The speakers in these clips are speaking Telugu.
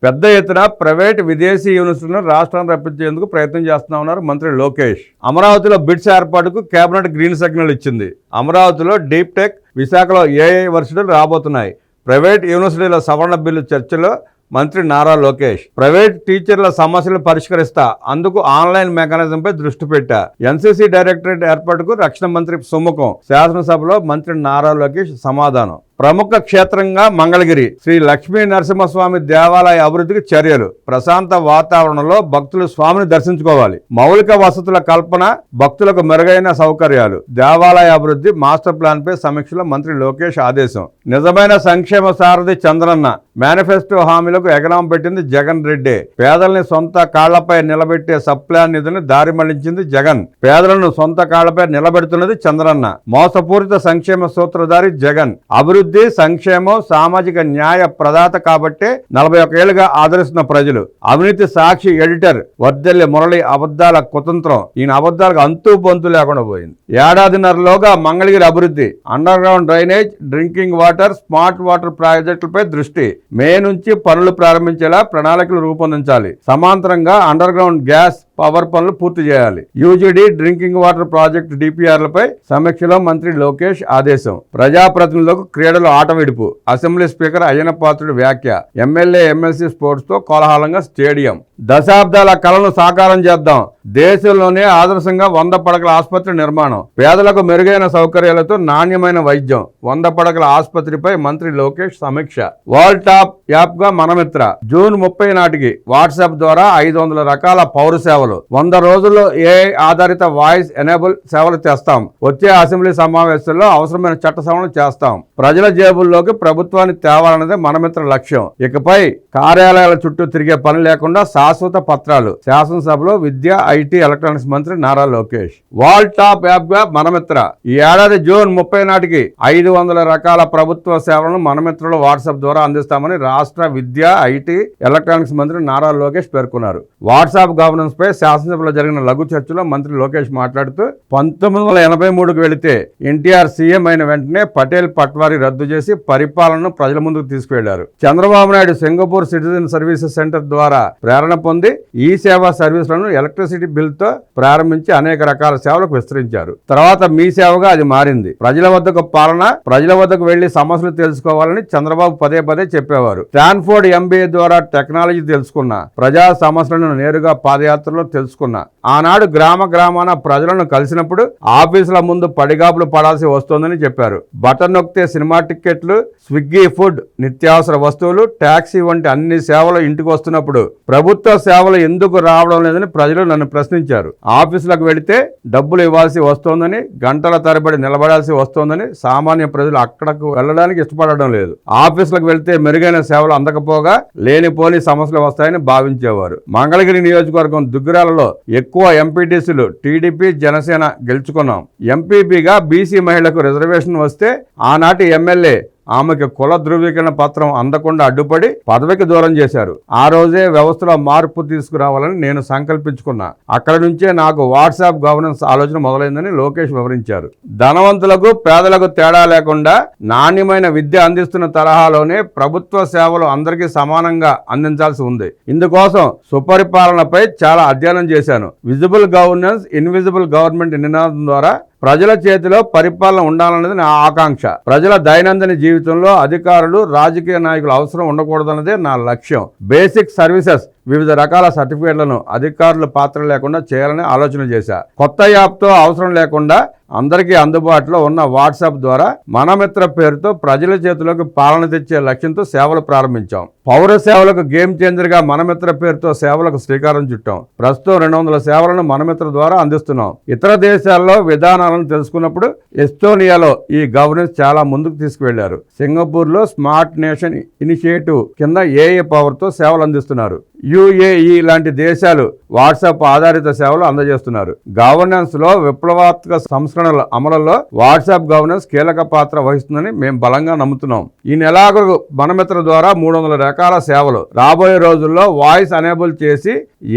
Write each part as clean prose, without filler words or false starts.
పెద్ద ఎత్తున ప్రైవేట్ విదేశీ యూనివర్సిటీలను రాష్ట్రాన్ని రప్పించేందుకు ప్రయత్నం చేస్తున్నారు మంత్రి లోకేష్. అమరావతిలో బిట్స్ ఏర్పాటుకు కేబినెట్ గ్రీన్ సిగ్నల్ ఇచ్చింది. అమరావతిలో డీప్ టెక్, విశాఖలో ఏఐ వర్సిటీలు రాబోతున్నాయి. ప్రైవేట్ యూనివర్సిటీల సవరణ బిల్లు చర్చలో మంత్రి నారా లోకేష్ ప్రైవేట్ టీచర్ల సమస్యలు పరిష్కరిస్తా, అందుకు ఆన్లైన్ మెకానిజంపై దృష్టి పెట్టా. ఎన్సీసీ డైరెక్టరేట్ ఏర్పాటుకు రక్షణ మంత్రి సుముఖం. శాసనసభలో మంత్రి నారా లోకేష్ సమాధానం. ప్రముఖ క్షేత్రంగా మంగళగిరి శ్రీ లక్ష్మీ నరసింహస్వామి దేవాలయ అభివృద్ధికి చర్యలు. ప్రశాంత వాతావరణంలో భక్తులు స్వామిని దర్శించుకోవాలి. మౌలిక వసతుల కల్పన, భక్తులకు మెరుగైన సౌకర్యాలు. దేవాలయ అభివృద్ధి మాస్టర్ ప్లాన్ పై సమీక్షలో మంత్రి లోకేష్ ఆదేశం. నిజమైన సంక్షేమ సారథి చంద్రన్న. మేనిఫెస్టో హామీలకు ఎగనాం పెట్టింది జగన్ రెడ్డి. పేదల్ని సొంత కాళ్లపై నిలబెట్టే సప్లాన్ నిధులను దారి మళ్లించింది జగన్. పేదలను సొంత కాళ్లపై నిలబెడుతున్నది చంద్రన్న. మోసపూరిత సంక్షేమ సూత్రధారి జగన్. అభివృద్ధి, సంక్షేమం, సామాజిక న్యాయ ప్రదాత కాబట్టే 41 ఏళ్లుగా ఆదరిస్తున్న ప్రజలు. అవినీతి సాక్షి ఎడిటర్ వర్దెల్లి మురళి అబద్ధాల కుతంత్రం. ఈయన అబద్ధాలకు అంతూ పొంతు లేకుండా పోయింది. ఏడాదిన్నరలోగా మంగళగిరి అభివృద్ధి. Under ground drainage, drinking water, smart water ప్రాజెక్టులపై దృష్టి. మే నుంచి పనులు ప్రారంభించేలా ప్రణాళికలు రూపొందించాలి. సమాంతరంగా అండర్ గ్రౌండ్ గ్యాస్, పవర్ పనులు పూర్తి చేయాలి. యూజీడీ, డ్రింకింగ్ వాటర్ ప్రాజెక్టు డిపిఆర్లపై సమీక్షలో మంత్రి లోకేష్ ఆదేశం. ప్రజాప్రతినిధులకు క్రీడలు ఆట విడుపు. అసెంబ్లీ స్పీకర్ అయ్యన్న పాత్రుడి వ్యాఖ్య. ఎమ్మెల్యే, ఎమ్మెల్సీ స్పోర్ట్స్ తో కోలాహలంగా స్టేడియం. దశాబ్దాల కలను సాకారం చేద్దాం. దేశంలోనే ఆదర్శంగా 100 పడకల ఆసుపత్రి నిర్మాణం. పేదలకు మెరుగైన సౌకర్యాలతో నాణ్యమైన వైద్యం. 100 పడకల ఆసుపత్రిపై మంత్రి లోకేష్ సమీక్ష. వరల్డ్ టాప్ యాప్ గా మనమిత్ర. జూన్ 30 నాటికి వాట్సాప్ ద్వారా 500 రకాల పౌర సేవలు. 100 రోజుల్లో ఏఐ ఆధారిత వాయిస్ ఎనేబుల్ సేవలు తెస్తాం. వచ్చే అసెంబ్లీ సమావేశాల్లో అవసరమైన చట్ట సవరణలు చేస్తాం. ప్రజల జేబుల్లోకి ప్రభుత్వాన్ని తేవాలన్నదే మనమిత్ర లక్ష్యం. ఇకపై కార్యాలయాల చుట్టూ తిరిగే పని లేకుండా శాశ్వత పత్రాలు. శాసనసభలో విద్య, ఐటీ, ఎలక్ట్రానిక్స్ మంత్రి Nara Lokesh. World top app గా మనమిత్ర. ఈ ఏడాది జూన్ 30 నాటికి 500 రకాల ప్రభుత్వ సేవలను మనమిత్రలో వాట్సాప్ ద్వారా అందిస్తామని రాష్ట్ర విద్య, ఐటీ, ఎలక్ట్రానిక్స్ మంత్రి నారా లోకేష్ పేర్కొన్నారు. వాట్సాప్ గవర్నెన్స్ పై శాసనసభలో జరిగిన లఘు చర్చలో మంత్రి లోకేష్ మాట్లాడుతూ 1983కు వెళితే ఎన్టీఆర్ సీఎం అయిన వెంటనే పటేల్ పట్వారీ రద్దు చేసి పరిపాలనను ప్రజల ముందుకు తీసుకువెళ్లారు. Chandrababu Naidu Singapore citizen services centre ద్వారా ప్రేరణ పొంది ఈ సేవా సర్వీసులను ఎలక్ట్రిసిటీ బిల్ తో ప్రారంభించి అనేక రకాల సేవలకు విస్తరించారు. తర్వాత మీ సేవగా అది మారింది. ప్రజల వద్దకు పాలన, ప్రజల వద్దకు వెళ్లి సమస్యలు తెలుసుకోవాలని చంద్రబాబు పదే పదే చెప్పేవారు. స్టాన్ఫోర్డ్ ఎంబీఏ ద్వారా టెక్నాలజీ తెలుసుకున్నా, ప్రజా సమస్యలను నేరుగా పాదయాత్రలో తెలుసుకున్నా. ఆనాడు గ్రామాన ప్రజలను కలిసినప్పుడు ఆఫీసుల ముందు పడిగాపులు పడాల్సి వస్తోందని చెప్పారు. బటన్ నొక్కితే సినిమా టిక్కెట్లు, స్విగ్గీ ఫుడ్, నిత్యావసర వస్తువులు, ట్యాక్సీ వంటి అన్ని సేవలు ఇంటికి వస్తున్నప్పుడు ప్రభుత్వ సేవలు ఎందుకు రావడం లేదని ప్రజలు నన్ను ప్రశ్నించారు. ఆఫీసులకు వెళితే డబ్బులు ఇవ్వాల్సి వస్తోందని, గంటల తరబడి నిలబడాల్సి వస్తోందని సామాన్య ప్రజలు అక్కడకు వెళ్ళడానికి ఇష్టపడడం లేదు. ఆఫీసులకు వెళితే మెరుగైన సేవలు అందకపోగా లేనిపోని సమస్యలు వస్తాయని భావించేవారు. మంగళగిరి నియోజకవర్గం దుగ్గిరాలలో ఎక్కువ ఎంపీటీసీలు టీడీపీ, జనసేన గెలుచుకున్నాం. ఎంపీపీగా బీసీ మహిళకు రిజర్వేషన్ వస్తే ఆనాటి ఎమ్మెల్యే ఆమెకు కుల ధృవీకరణ పత్రం అందకుండా అడ్డుపడి పదవికి దూరం చేశారు. ఆ రోజే వ్యవస్థలో మార్పు తీసుకురావాలని నేను సంకల్పించుకున్నా. అక్కడి నుంచే నాకు వాట్సాప్ గవర్నెన్స్ ఆలోచన మొదలైందని లోకేష్ వివరించారు. ధనవంతులకు, పేదలకు తేడా లేకుండా నాణ్యమైన విద్య అందిస్తున్న తరహాలోనే ప్రభుత్వ సేవలు అందరికీ సమానంగా అందించాల్సి ఉంది. ఇందుకోసం సుపరిపాలనపై చాలా అధ్యయనం చేశాను. విజిబుల్ గవర్నెన్స్, ఇన్విజిబుల్ గవర్నమెంట్ నినాదం ద్వారా ప్రజల చేతిలో పరిపాలన ఉండాలన్నది నా ఆకాంక్ష. ప్రజల దైనందిన జీవితంలో అధికారులు, రాజకీయ నాయకులు అవసరం ఉండకూడదన్నదే నా లక్ష్యం. బేసిక్ సర్వీసెస్, వివిధ రకాల సర్టిఫికేట్లను అధికారుల పాత్ర లేకుండా చేయాలని ఆలోచన చేశా. కొత్త యాప్తో అవసరం లేకుండా అందరికీ అందుబాటులో ఉన్న వాట్సాప్ ద్వారా మనమిత్ర పేరుతో ప్రజల చేతిలోకి పాలన తెచ్చే లక్ష్యంతో సేవలు ప్రారంభించాం. పౌర సేవలకు గేమ్ చేంజర్గా మనమిత్ర పేరుతో సేవలకు శ్రీకారం చుట్టాం. ప్రస్తుతం 200 సేవలను మనమిత్ర ద్వారా అందిస్తున్నాం. ఇతర దేశాల్లో విధానాలను తెలుసుకున్నప్పుడు ఎస్తోనియాలో ఈ గవర్నెన్స్ చాలా ముందుకు తీసుకువెళ్లారు. సింగపూర్లో స్మార్ట్ నేషన్ ఇనిషియేటివ్ కింద ఏఐ పవర్తో సేవలు అందిస్తున్నారు. UAE లాంటి దేశాలు వాట్సాప్ ఆధారిత సేవలు అందజేస్తున్నారు. గవర్నెన్స్ లో విప్లవాత్మక సంస్కరణల అమలులో వాట్సాప్ గవర్నెన్స్ కీలక పాత్ర వహిస్తుందని మేము బలంగా నమ్ముతున్నాం. ఈ నెలాఖరు మనమిత్ర ద్వారా 300 రకాల సేవలు రాబోయే రోజుల్లో వాయిస్ ఎనేబుల్ చేసి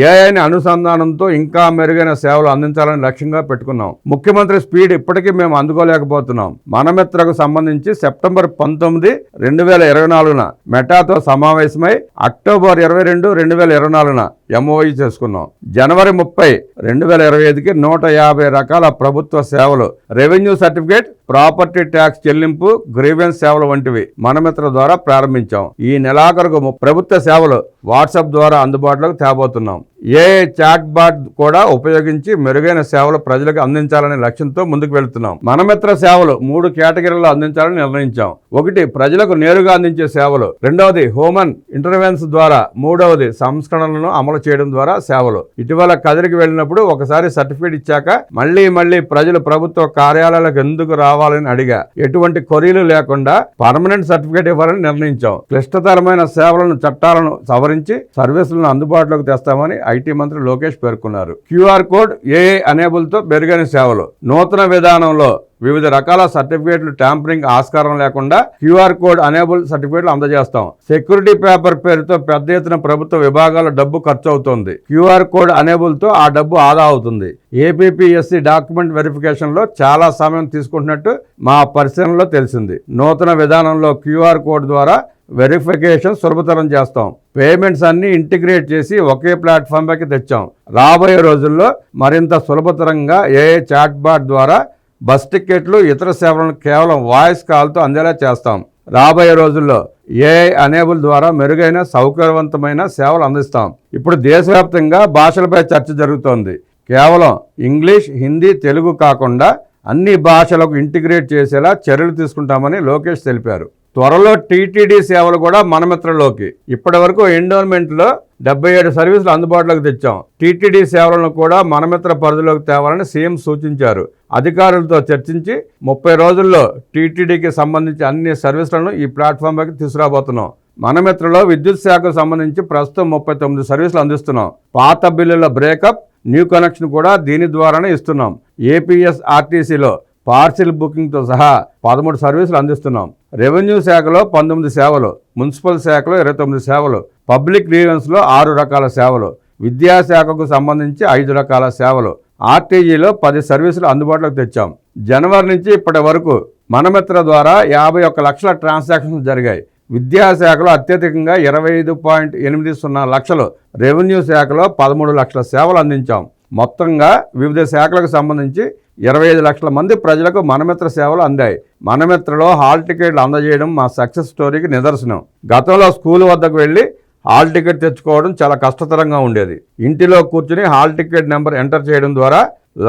ఏఐని అనుసంధానంతో ఇంకా మెరుగైన సేవలు అందించాలని లక్ష్యంగా పెట్టుకున్నాం. ముఖ్యమంత్రి స్పీడ్ ఇప్పటికీ మేము అందుకోలేకపోతున్నాం. మనమిత్రకు సంబంధించి సెప్టెంబర్ 19, 2024న మెటాతో సమావేశమై అక్టోబర్ 22, 2024న MOU చేసుకున్నాం. జనవరి 30, 2025కి 150 రకాల ప్రభుత్వ సేవలు, రెవెన్యూ సర్టిఫికేట్, ప్రాపర్టీ ట్యాక్స్ చెల్లింపు, గ్రీవెన్స్ సేవలు వంటివి మనమిత్ర ద్వారా ప్రారంభించాం. ఈ నెలాఖరుకు ప్రభుత్వ సేవలు వాట్సాప్ ద్వారా అందుబాటులోకి తేబోతున్నాం. ఏఐ చాట్ బాట్ కూడా ఉపయోగించి మెరుగైన సేవలు ప్రజలకు అందించాలనే లక్ష్యంతో ముందుకు వెళుతున్నాం. మనమిత్ర సేవలు 3 కేటగిరీల్లో అందించాలని నిర్ణయించాం. 1, ప్రజలకు నేరుగా అందించే సేవలు. 2వది, హ్యూమన్ ఇంటర్వెన్స్ ద్వారా. 3వది, సంస్కరణలను అమలు చేయడం ద్వారా సేవలు. ఇటీవల కదిరికి వెళ్ళినప్పుడు ఒకసారి సర్టిఫికేట్ ఇచ్చాక మళ్ళీ ప్రజలు ప్రభుత్వ కార్యాలయాలకు ఎందుకు రావాలని అడిగా. ఎటువంటి కొరీలు లేకుండా పర్మనెంట్ సర్టిఫికేట్ ఇవ్వాలని నిర్ణయించాం. క్లిష్టతరమైన సేవలను, చట్టాలను సవరించి సర్వీసులను అందుబాటులోకి తెస్తామని IT మంత్రి లోకేష్ పేర్కొన్నారు. QR కోడ్, AI ఎనేబుల్తో మెరుగైన సేవలు. నూతన విధానంలో వివిధ రకాల సర్టిఫికేట్లు ట్యాంపరింగ్ ఆస్కారం లేకుండా QR కోడ్ ఎనేబుల్ సర్టిఫికేట్లు అందజేస్తాం. సెక్యూరిటీ పేపర్ పేరుతో పెద్ద ఎత్తున ప్రభుత్వ విభాగాల్లో డబ్బు ఖర్చు అవుతోంది. QR కోడ్ ఎనేబుల్తో ఆ డబ్బు ఆదా అవుతుంది. APPSC డాక్యుమెంట్ వెరిఫికేషన్లో చాలా సమయం తీసుకుంటున్నట్టు మా పరిశీలనలో తెలిసింది. నూతన విధానంలో QR కోడ్ ద్వారా వెరిఫికేషన్ సులభతరం చేస్తాం. పేమెంట్స్ అన్ని ఇంటిగ్రేట్ చేసి ఒకే ప్లాట్ఫామ్ పైకి తెచ్చాం. రాబోయే రోజుల్లో మరింత సులభతరంగా AI చాట్ బాట్ ద్వారా బస్ టికెట్లు, ఇతర సేవలను కేవలం వాయిస్ కాల్తో అందేలా చేస్తాం. రాబోయే రోజుల్లో AI ఎనేబుల్ ద్వారా మెరుగైన, సౌకర్యవంతమైన సేవలు అందిస్తాం. ఇప్పుడు దేశవ్యాప్తంగా భాషలపై చర్చ జరుగుతోంది. కేవలం ఇంగ్లీష్, హిందీ, తెలుగు కాకుండా అన్ని భాషలకు ఇంటిగ్రేట్ చేసేలా చర్యలు తీసుకుంటామని లోకేష్ తెలిపారు. త్వరలో TTD సేవలు కూడా మనమిత్రలోకి. ఇప్పటి వరకు ఎండోన్మెంట్లో 77 సర్వీసులు అందుబాటులోకి తెచ్చాం. TTD సేవలను కూడా మనమిత్ర పరిధిలోకి తేవాలని సీఎం సూచించారు. అధికారులతో చర్చించి 30 రోజుల్లో TTDకి సంబంధించి అన్ని సర్వీసులను ఈ ప్లాట్ఫామ్కి తీసుకురాబోతున్నాం. మనమిత్రలో విద్యుత్ శాఖకు సంబంధించి ప్రస్తుతం 39 సర్వీసులు అందిస్తున్నాం. పాత బిల్లుల బ్రేకప్, న్యూ కనెక్షన్ కూడా దీని ద్వారానే ఇస్తున్నాం. APSRTCలో పార్సిల్ బుకింగ్తో సహా 13 సర్వీసులు అందిస్తున్నాం. రెవెన్యూ శాఖలో 19 సేవలు, మున్సిపల్ శాఖలో 29 సేవలు, పబ్లిక్ గ్రీవెన్స్లో 6 రకాల సేవలు, విద్యాశాఖకు సంబంధించి 5 రకాల సేవలు, RTGలో 10 సర్వీసులు అందుబాటులోకి తెచ్చాం. జనవరి నుంచి ఇప్పటి వరకు మనమిత్ర ద్వారా 51 లక్షల ట్రాన్సాక్షన్స్ జరిగాయి. విద్యాశాఖలో అత్యధికంగా 25.80 లక్షలు, రెవెన్యూ శాఖలో 13 లక్షల సేవలు అందించాం. మొత్తంగా వివిధ శాఖలకు సంబంధించి 25 లక్షల మంది ప్రజలకు మనమిత్ర సేవలు అందాయి. మనమిత్రలో హాల్ టికెట్లు అందజేయడం మా సక్సెస్ స్టోరీకి నిదర్శనం. గతంలో స్కూల్ వద్దకు వెళ్ళి హాల్ టికెట్ తెచ్చుకోవడం చాలా కష్టతరంగా ఉండేది. ఇంటిలో కూర్చుని హాల్ టికెట్ నెంబర్ ఎంటర్ చేయడం ద్వారా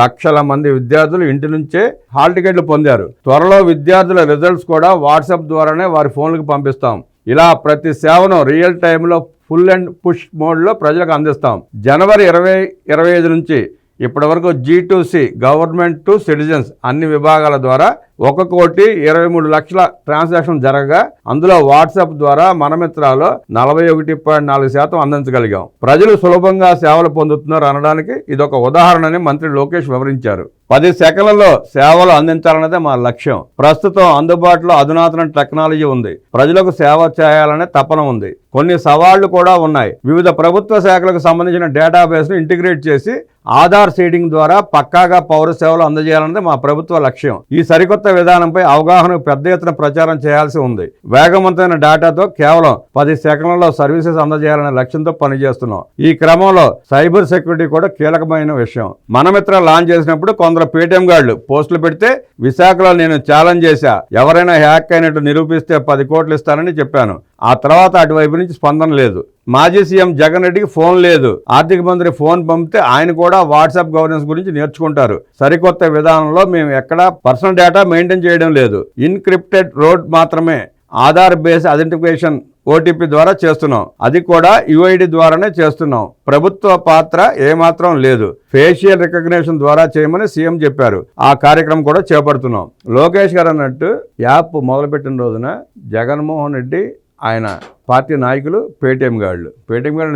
లక్షల మంది విద్యార్థులు ఇంటి నుంచే హాల్ టికెట్లు పొందారు. త్వరలో విద్యార్థుల రిజల్ట్స్ కూడా వాట్సాప్ ద్వారానే వారి ఫోన్లకు పంపిస్తాం. ఇలా ప్రతి సేవను రియల్ టైంలో ఫుల్ అండ్ పుష్ మోడ్లో ప్రజలకు అందిస్తాం. జనవరి 2025 నుంచి ఇప్పటి వరకు G2C, గవర్నమెంట్ టు సిటిజన్స్ అన్ని విభాగాల ద్వారా 1,23 లక్షల ట్రాన్సాక్షన్ జరగగా అందులో వాట్సాప్ ద్వారా మనమిత్రాలో 41.4% అందించగలిగాం. ప్రజలు సులభంగా సేవలు పొందుతున్నారు అనడానికి ఇదొక ఉదాహరణని మంత్రి లోకేష్ వివరించారు. 10 సెకన్లలో సేవలు అందించాలన్నదే మా లక్ష్యం. ప్రస్తుతం అందుబాటులో అధునాతన టెక్నాలజీ ఉంది. ప్రజలకు సేవ చేయాలనే తపన ఉంది. కొన్ని సవాళ్లు కూడా ఉన్నాయి. వివిధ ప్రభుత్వ శాఖలకు సంబంధించిన డేటాబేస్ను ఇంటిగ్రేట్ చేసి ఆధార్ సీడింగ్ ద్వారా పక్కాగా పౌర సేవలు అందజేయాలన్నది మా ప్రభుత్వ లక్ష్యం. ఈ సరికొత్త విధానంపై అవగాహనకు పెద్ద ఎత్తున ప్రచారం చేయాల్సి ఉంది. వేగవంతమైన డేటాతో కేవలం 10 సెకన్లలో సర్వీసెస్ అందజేయాలనే లక్ష్యంతో పనిచేస్తున్నాం. ఈ క్రమంలో సైబర్ సెక్యూరిటీ కూడా కీలకమైన విషయం. మనమిత్ర లాంచ్ చేసినప్పుడు కొందరు పేటీఎం గాళ్లు పోస్టులు పెడితే విశాఖలో నేను ఛాలెంజ్ చేశా. ఎవరైనా హ్యాక్ అయినట్టు నిరూపిస్తే 10 కోట్లు ఇస్తానని చెప్పాను. ఆ తర్వాత అటువైపు నుంచి స్పందన లేదు. మాజీ సీఎం జగన్ రెడ్డికి ఫోన్ లేదు. ఆర్థిక మంత్రి ఫోన్ పంపితే ఆయన కూడా వాట్సాప్ గవర్నెన్స్ గురించి నేర్చుకుంటారు. సరికొత్త విధానంలో మేము ఎక్కడా పర్సనల్ డేటా మెయింటైన్ చేయడం లేదు. ఇన్క్రిప్టెడ్ రోడ్ మాత్రమే ఆధార్ బేస్ ఐడెంటిఫికేషన్ OTP ద్వారా చేస్తున్నాం. అది కూడా UID ద్వారానే చేస్తున్నాం. ప్రభుత్వ పాత్ర ఏమాత్రం లేదు. ఫేషియల్ రికగ్నిషన్ ద్వారా చేయమని సీఎం చెప్పారు. ఆ కార్యక్రమం కూడా చేపడుతున్నాం. లోకేష్ గారు అన్నట్టు యాప్ మొదలుపెట్టిన రోజున జగన్మోహన్ రెడ్డి ఆయన పార్టీ నాయకులు పేటీఎం గాళ్ళు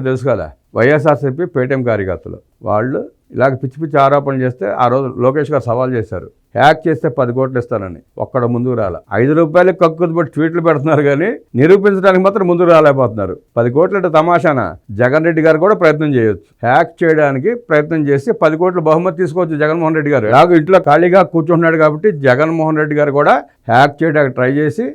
తెలుసు కదా, వైఎస్ఆర్సీపీ పేటీఎం కార్యకర్తలు వాళ్ళు ఇలాగ పిచ్చి పిచ్చి ఆరోపణలు చేస్తే ఆ రోజు లోకేష్ గారు సవాల్ చేశారు, హ్యాక్ చేస్తే 10 కోట్లు ఇస్తానని. ఒక్కడ ముందుకు రాల. 5 రూపాయలకి కక్కుతు పెట్టి ట్వీట్లు పెడుతున్నారు కానీ నిరూపించడానికి మాత్రం ముందుకు రాలేకపోతున్నారు. 10 కోట్లు అంటే తమాషానా? జగన్ రెడ్డి గారు కూడా ప్రయత్నం చేయొచ్చు, హ్యాక్ చేయడానికి ప్రయత్నం చేసి 10 కోట్లు బహుమతి తీసుకోవచ్చు జగన్మోహన్ రెడ్డి గారు. నాకు ఇంట్లో ఖాళీగా కూర్చుంటున్నాడు కాబట్టి జగన్మోహన్ రెడ్డి గారు కూడా హ్యాక్ చేయడానికి ట్రై చేసి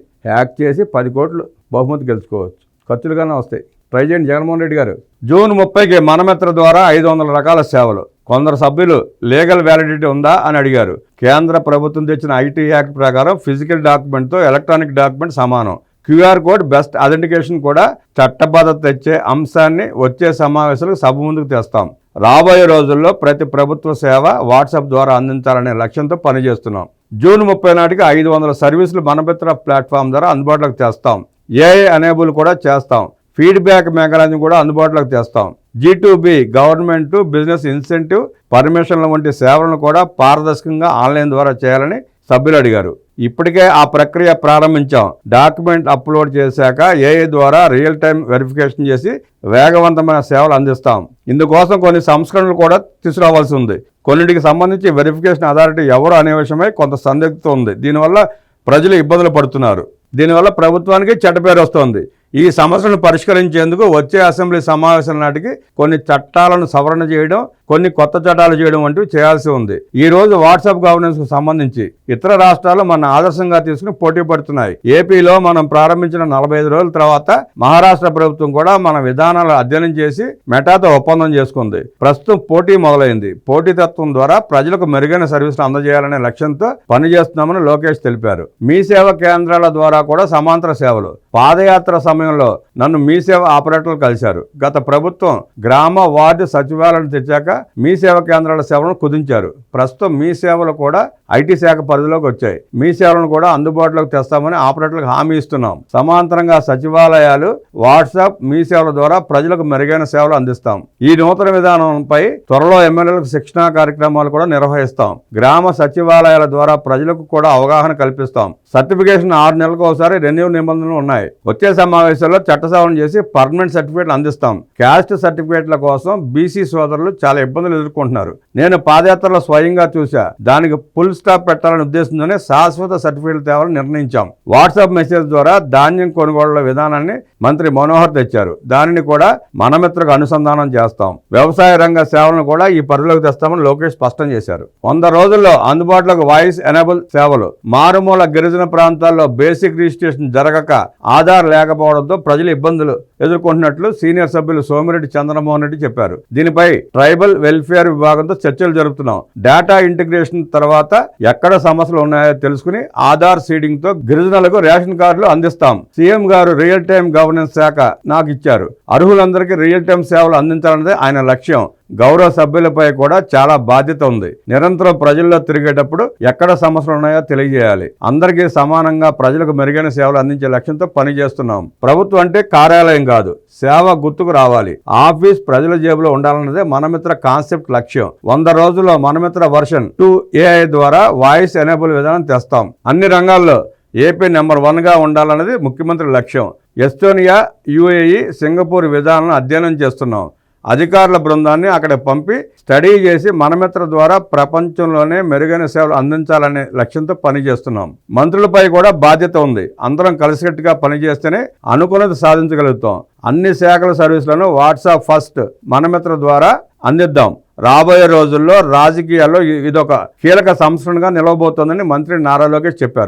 10 కోట్లు బహుమతి గెలుచుకోవచ్చు. ఖర్చులుగానే వస్తాయి. ట్రై చేయండి జగన్మోహన్ రెడ్డి గారు. జూన్ 30కి మనమిత్ర ద్వారా 500 రకాల సేవలు. కొందరు సభ్యులు లీగల్ వ్యాలిడిటీ ఉందా అని అడిగారు. కేంద్ర ప్రభుత్వం తెచ్చిన ఐటీ యాక్ట్ ప్రకారం ఫిజికల్ డాక్యుమెంట్తో ఎలక్ట్రానిక్ డాక్యుమెంట్ సమానం. క్యూఆర్ కోడ్ బెస్ట్ అథెంటికేషన్ కూడా చట్టబద్ధత తెచ్చే అంశాన్ని వచ్చే సమావేశాలకు సభ ముందుకు తెస్తాం. రాబోయే రోజుల్లో ప్రతి ప్రభుత్వ సేవ వాట్సాప్ ద్వారా అందించాలనే లక్ష్యంతో పనిచేస్తున్నాం. జూన్ 30 నాటికి 500 సర్వీసులు మనమిత్ర ప్లాట్ఫామ్ ద్వారా అందుబాటులోకి తెస్తాం. ఏఐ ఎనేబుల్ కూడా చేస్తాం. ఫీడ్బ్యాక్ మెకానిజం కూడా అందుబాటులోకి తెస్తాం. G2B గవర్నమెంట్ బిజినెస్ ఇన్సెంటివ్ పర్మిషన్ల వంటి సేవలను కూడా పారదర్శకంగా ఆన్లైన్ ద్వారా చేయాలని సభ్యులు అడిగారు. ఇప్పటికే ఆ ప్రక్రియ ప్రారంభించాం. డాక్యుమెంట్ అప్లోడ్ చేశాక ఏఐ ద్వారా రియల్ టైం వెరిఫికేషన్ చేసి వేగవంతమైన సేవలు అందిస్తాం. ఇందుకోసం కొన్ని సంస్కరణలు కూడా తీసుకురావాల్సి ఉంది. కొన్నింటికి సంబంధించి వెరిఫికేషన్ అథారిటీ ఎవరు అనే విషయమై కొంత సందిగ్ధత ఉంది. దీనివల్ల ప్రజలు ఇబ్బందులు పడుతున్నారు. దీనివల్ల ప్రభుత్వానికి చెడ్డ పేరు వస్తోంది. ఈ సమస్యలను పరిష్కరించేందుకు వచ్చే అసెంబ్లీ సమావేశాల నాటికి కొన్ని చట్టాలను సవరణ చేయడం, కొన్ని కొత్త చట్టాలు చేయడం వంటివి చేయాల్సి ఉంది. ఈ రోజు వాట్సాప్ గవర్నెన్స్కు సంబంధించి ఇతర రాష్ట్రాలు మన ఆదర్శంగా తీసుకుని పోటీ పడుతున్నాయి. ఏపీలో మనం ప్రారంభించిన 45 రోజుల తర్వాత మహారాష్ట్ర ప్రభుత్వం కూడా మన విధానాలు అధ్యయనం చేసి మెటాతో ఒప్పందం చేసుకుంది. ప్రస్తుతం పోటీ మొదలైంది. పోటీతత్వం ద్వారా ప్రజలకు మెరుగైన సర్వీసులు అందజేయాలనే లక్ష్యంతో పనిచేస్తున్నామని లోకేష్ తెలిపారు. మీ సేవ కేంద్రాల ద్వారా కూడా సమాంతర సేవలు. పాదయాత్ర సమయంలో నన్ను మీ సేవ ఆపరేటర్లు కలిశారు. గత ప్రభుత్వం గ్రామ వార్డు సచివాలయాలను తెచ్చాక మీ సేవ కేంద్రాల సేవలను కుదించారు. ప్రస్తుతం మీ సేవలు కూడా ఐటీ శాఖ పరిధిలోకి వచ్చాయి. మీ సేవలను కూడా అందుబాటులోకి తెస్తామని ఆపరేటర్లకు హామీ ఇస్తున్నాం. సమాంతరంగా సచివాలయాలు, వాట్సాప్, మీ సేవల ద్వారా ప్రజలకు మెరుగైన సేవలు అందిస్తాం. ఈ నూతన విధానంపై త్వరలో ఎమ్మెల్యేలకు శిక్షణా కార్యక్రమాలు కూడా నిర్వహిస్తాం. గ్రామ సచివాలయాల ద్వారా ప్రజలకు కూడా అవగాహన కల్పిస్తాం. సర్టిఫికేషన్ 6 నెలలకు ఒకసారి రెన్యూ నిబంధనలు ఉన్నాయి. వచ్చే సమావేశాల్లో చట్ట సవరణ చేసి పర్మనెంట్ సర్టిఫికేట్లు అందిస్తాం. క్యాస్ట్ సర్టిఫికేట్ల కోసం బీసీ సోదరులు చాలా ఇబ్బందులు ఎదుర్కొంటున్నారు. నేను పాదయాత్రలో స్వయంగా చూసా. దానికి ఫుల్ స్టాప్ పెట్టాలనే ఉద్దేశంతోనే శాశ్వత సర్టిఫికేట్లు తేవాలని నిర్ణయించాం. వాట్సాప్ మెసేజ్ ద్వారా ధాన్యం కొనుగోళ్ల విధానాన్ని మంత్రి మనోహర్ తెచ్చారు. దానిని కూడా మనమిత్రకు అనుసంధానం చేస్తాం. వ్యవసాయ రంగ సేవలను కూడా ఈ పరిధిలోకి తెస్తామని లోకేష్ స్పష్టం చేశారు. 100 రోజుల్లో అందుబాటులోకి వాయిస్ ఎనేబుల్ సేవలు. మారుమూల గిరిజన ప్రాంతాల్లో బేసిక్ రిజిస్ట్రేషన్ జరగక ఆధార్ లేకపోవడంతో ప్రజలు ఇబ్బందులు ఎదుర్కొంటున్నట్లు సీనియర్ సభ్యులు సోమిరెడ్డి చంద్రమోహన్ రెడ్డి చెప్పారు. దీనిపై ట్రైబల్ వెల్ఫేర్ విభాగంతో చర్చలు జరుపుతున్నాం. డేటా ఇంటిగ్రేషన్ తర్వాత ఎక్కడ సమస్యలు ఉన్నాయో తెలుసుకుని ఆధార్ సీడింగ్ తో గిరిజనులకు రేషన్ కార్డులు అందిస్తాం. సీఎం గారు రియల్ టైం గవర్నెన్స్ శాఖ నాకు ఇచ్చారు. అర్హులందరికీ రియల్ టైం సేవలు అందించాలన్నదే ఆయన లక్ష్యం. గౌరవ సభ్యులపై కూడా చాలా బాధ్యత ఉంది. నిరంతరం ప్రజల్లో తిరిగేటప్పుడు ఎక్కడ సమస్యలు ఉన్నాయో తెలియజేయాలి. అందరికీ సమానంగా ప్రజలకు మెరుగైన సేవలు అందించే లక్ష్యంతో పనిచేస్తున్నాం. ప్రభుత్వం అంటే కార్యాలయం కాదు, సేవ గుర్తుకు రావాలి. ఆఫీస్ ప్రజల జేబులో ఉండాలన్నదే మనమిత్ర కాన్సెప్ట్ లక్ష్యం. 100 రోజుల్లో మనమిత్ర వర్షన్ 2 AI ద్వారా వాయిస్ ఎనేబుల్ విధానం తెస్తాం. అన్ని రంగాల్లో ఏపీ నెంబర్ 1గా ఉండాలన్నది ముఖ్యమంత్రి లక్ష్యం. ఎస్తోనియా, UAE, సింగపూర్ విధానాలను అధ్యయనం చేస్తున్నాం. అధికారుల బృందాన్ని అక్కడ పంపి స్టడీ చేసి మనమిత్ర ద్వారా ప్రపంచంలోనే మెరుగైన సేవలు అందించాలనే లక్ష్యంతో పనిచేస్తున్నాం. మంత్రులపై కూడా బాధ్యత ఉంది. అందరం కలిసికట్టుగా పనిచేస్తేనే అనుకున్నది సాధించగలుగుతాం. అన్ని శాఖల సర్వీసులను వాట్సాప్ ఫస్ట్ మనమిత్ర ద్వారా అందిద్దాం. రాబోయే రోజుల్లో రాజకీయాల్లో ఇదొక కీలక సంస్కరణగా నిలవబోతోందని మంత్రి నారా లోకేష్ చెప్పారు.